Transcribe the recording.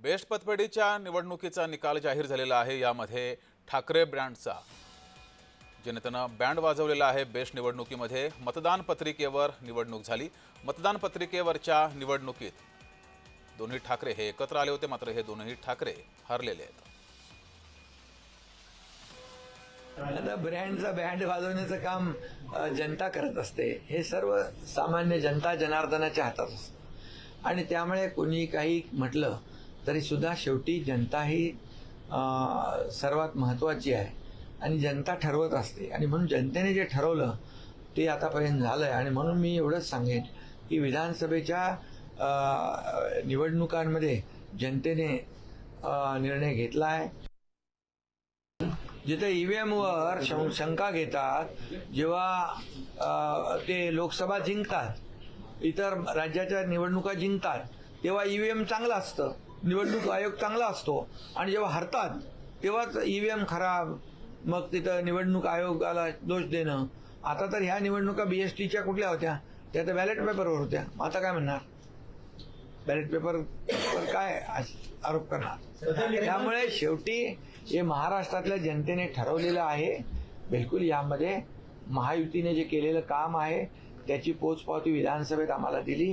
Best पतपेढीच्या निवडणुकीचा निकाल जाहीर झालेला आहे। यामध्ये ठाकरे ब्रँडचा जनतेनं बँड वाजवलेला आहे। बेस्ट निवडणुकीमध्ये मतदान पत्रिकेवर निवडणूक झाली। मतदान पत्रिकेवरच्या निवडणुकीत दोन्ही ठाकरे हे एकत्र आले होते, मात्र हे दोन्ही ठाकरे हरलेले आहेत। आता ब्रँडचा बँड वाजवण्याचं काम जनता करत असते। हे सर्व सामान्य जनता जनार्दनाच्या हातात असतं आणि त्यामुळे कोणी काही म्हटलं तरी सुद्धा शेवटी जनता ही सर्वात महत्त्वाची आहे आणि जनता ठरवत असते आणि म्हणून जनतेने जे ठरवलं ते आतापर्यंत झालंय आणि म्हणून मी एवढंच सांगेन की विधानसभेच्या निवडणुकांमध्ये जनतेने निर्णय घेतला आहे। जिथे ईव्हीएम वर शंका घेतात, जेव्हा ते लोकसभा जिंकतात, इतर राज्याच्या निवडणुका जिंकतात, तेव्हा ईव्हीएम चांगलं असतं, निवडणूक आयोग चांगला असतो आणि जेव्हा हरतात तेव्हाच ईव्हीएम खराब, मग तिथं निवडणूक आयोगाला दोष देणं। आता तर ह्या निवडणुका बीएसटीच्या कुठल्या होत्या? त्या तर बॅलेट पेपरवर होत्या। मग आता काय म्हणणार? बॅलेट पेपरवर काय आरोप करणार? त्यामुळे शेवटी हे महाराष्ट्रातल्या जनतेने ठरवलेलं आहे। बिलकुल यामध्ये महायुतीने जे केलेलं काम आहे त्याची पोचपावती विधानसभेत आम्हाला दिली।